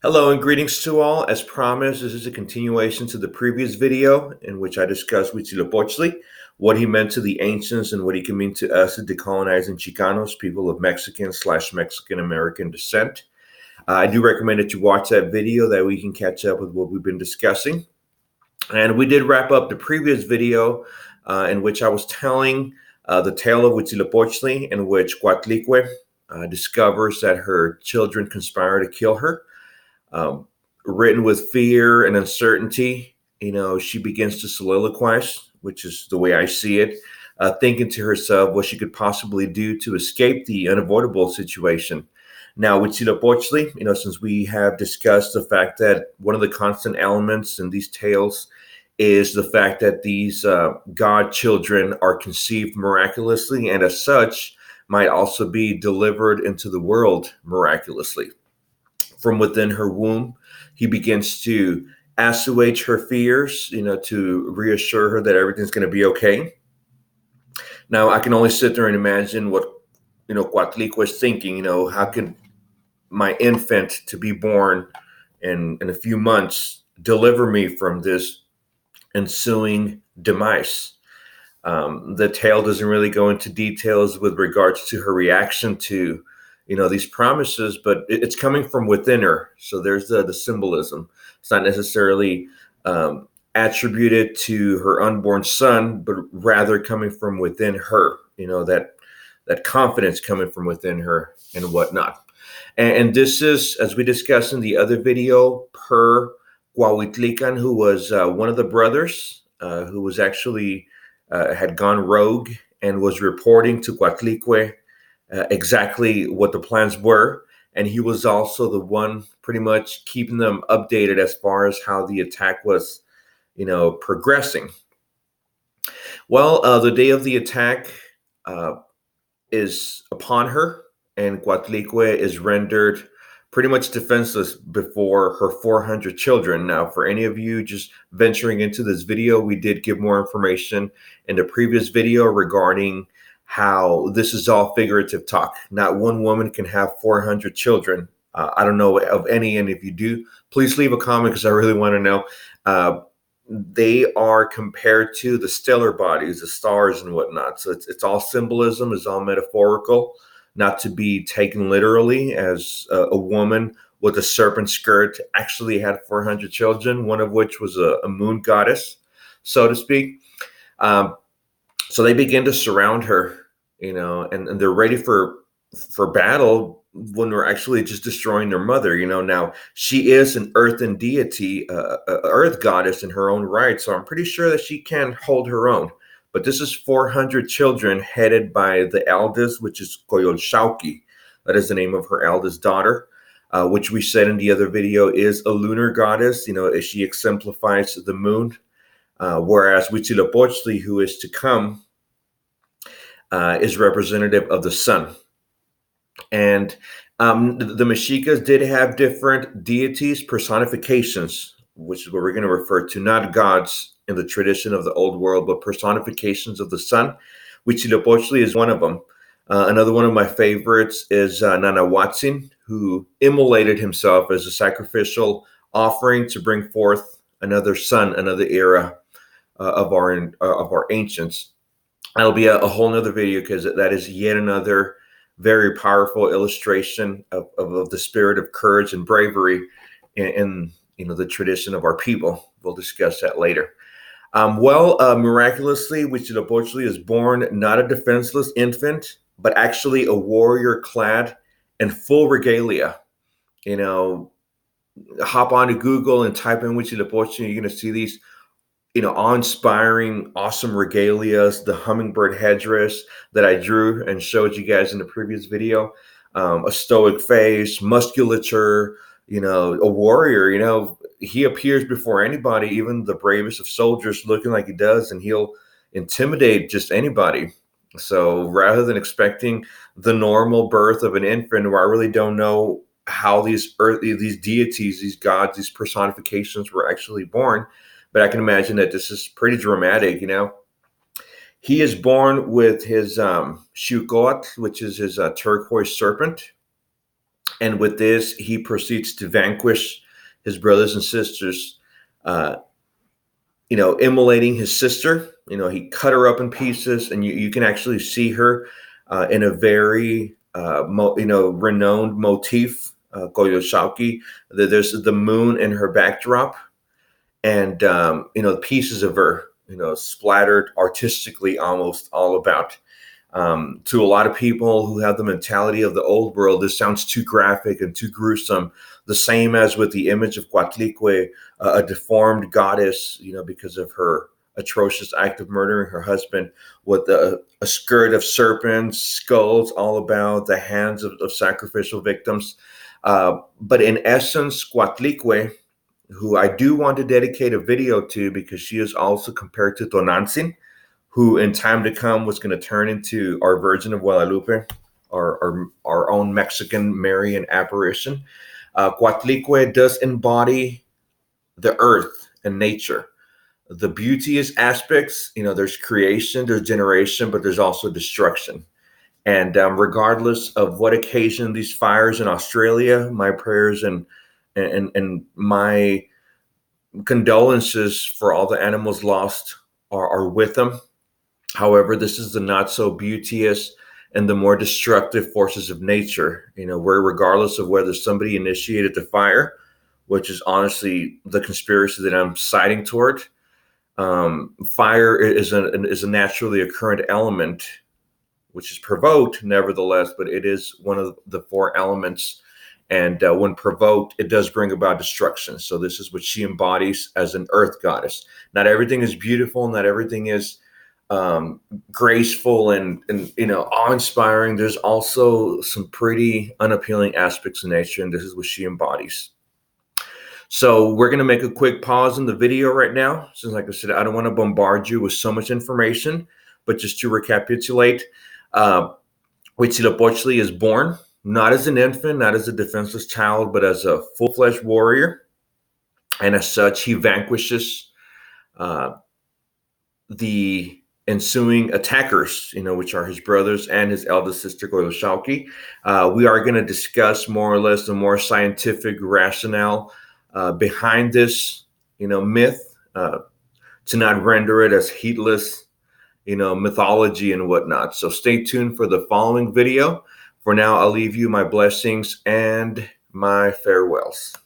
Hello and greetings to all. As promised, this is a continuation to the previous video in which I discussed Huitzilopochtli, what he meant to the ancients and what he can mean to us, the decolonizing Chicanos, people of Mexican/Mexican American descent. I do recommend that you watch that video that we can catch up with what we've been discussing. And we did wrap up the previous video in which I was telling the tale of Huitzilopochtli, in which Coatlicue discovers that her children conspire to kill her. Um, Written with fear and uncertainty, she begins to soliloquize, which is the way I see it, thinking to herself what she could possibly do to escape the unavoidable situation. Now, with Huitzilopochtli, since we have discussed the fact that one of the constant elements in these tales is the fact that these god children are conceived miraculously and as such might also be delivered into the world miraculously. From within her womb, he begins to assuage her fears, to reassure her that everything's going to be okay. Now, I can only sit there and imagine what, Coatlicue was thinking, how could my infant to be born in a few months deliver me from this ensuing demise? The tale doesn't really go into details with regards to her reaction to these promises, but it's coming from within her. So there's the symbolism. It's not necessarily attributed to her unborn son, but rather coming from within her. That confidence coming from within her and whatnot. And this is, as we discussed in the other video, per Cuauhtlican, who was one of the brothers who was actually had gone rogue and was reporting to Coatlicue exactly what the plans were. And he was also the one pretty much keeping them updated as far as how the attack was, progressing. Well, the day of the attack is upon her, and Coatlicue is rendered pretty much defenseless before her 400 children. Now, for any of you just venturing into this video, we did give more information in the previous video regarding how this is all figurative talk. Not one woman can have 400 children. I don't know of any, and if you do, please leave a comment because I really want to know. They are compared to the stellar bodies, the stars and whatnot. So it's all symbolism, it's all metaphorical, not to be taken literally, as a woman with a serpent skirt actually had 400 children, one of which was a moon goddess, so to speak. So they begin to surround her, and they're ready for battle when we're actually just destroying their mother. Now she is an earthen deity, earth goddess in her own right. So I'm pretty sure that she can hold her own. But this is 400 children headed by the eldest, which is Coyolxauhqui. That is the name of her eldest daughter, which we said in the other video is a lunar goddess. She exemplifies the moon. Whereas Huitzilopochtli, who is to come, is representative of the sun. And the Mexicas did have different deities, personifications, which is what we're going to refer to, not gods in the tradition of the old world, but personifications of the sun. Huitzilopochtli is one of them. Another one of my favorites is Nanahuatzin, who immolated himself as a sacrificial offering to bring forth another son, another era of our ancients. That'll be a whole nother video because that is yet another very powerful illustration of the spirit of courage and bravery in the tradition of our people. We'll discuss that later. Miraculously, Huitzilopochtli is born not a defenseless infant, but actually a warrior clad in full regalia. Hop onto Google and type in Huitzilopochtli, you're going to see these awe-inspiring, awesome regalias, the hummingbird headdress that I drew and showed you guys in the previous video, a stoic face, musculature, a warrior. He appears before anybody, even the bravest of soldiers, looking like he does, and he'll intimidate just anybody. So rather than expecting the normal birth of an infant, where I really don't know how these deities, these gods, these personifications were actually born, but I can imagine that this is pretty dramatic. He is born with his Xucoatl, which is his turquoise serpent. And with this, he proceeds to vanquish his brothers and sisters, uh, immolating his sister. He cut her up in pieces, and you can actually see her in a very, renowned motif, Goyoshauki. There's the moon in her backdrop, and pieces of her, splattered artistically almost all about. To a lot of people who have the mentality of the old world, this sounds too graphic and too gruesome. The same as with the image of Coatlicue, a deformed goddess, because of her atrocious act of murdering her husband, with a skirt of serpents, skulls all about, the hands of sacrificial victims. But in essence, Coatlicue, who I do want to dedicate a video to because she is also compared to Tonantzin, who in time to come was going to turn into our Virgin of Guadalupe, our own Mexican Marian apparition. Coatlicue does embody the earth and nature. The beauteous aspects, there's creation, there's generation, but there's also destruction. And regardless of what occasioned these fires in Australia, my prayers and my condolences for all the animals lost are with them. However, this is the not so beauteous and the more destructive forces of nature, where regardless of whether somebody initiated the fire, which is honestly the conspiracy that I'm siding toward, fire is a naturally occurrent element, which is provoked nevertheless, but it is one of the four elements. And when provoked, it does bring about destruction. So this is what she embodies as an earth goddess. Not everything is beautiful. Not everything is graceful and awe-inspiring. There's also some pretty unappealing aspects of nature, and this is what she embodies. So we're going to make a quick pause in the video right now, since, like I said, I don't want to bombard you with so much information, but just to recapitulate, Huitzilopochtli is born not as an infant, not as a defenseless child, but as a full-fledged warrior, and as such, he vanquishes the ensuing attackers, which are his brothers and his eldest sister, Goyoshauki. We are going to discuss more or less the more scientific rationale behind this, myth, to not render it as heatless, mythology and whatnot. So stay tuned for the following video. For now, I'll leave you my blessings and my farewells.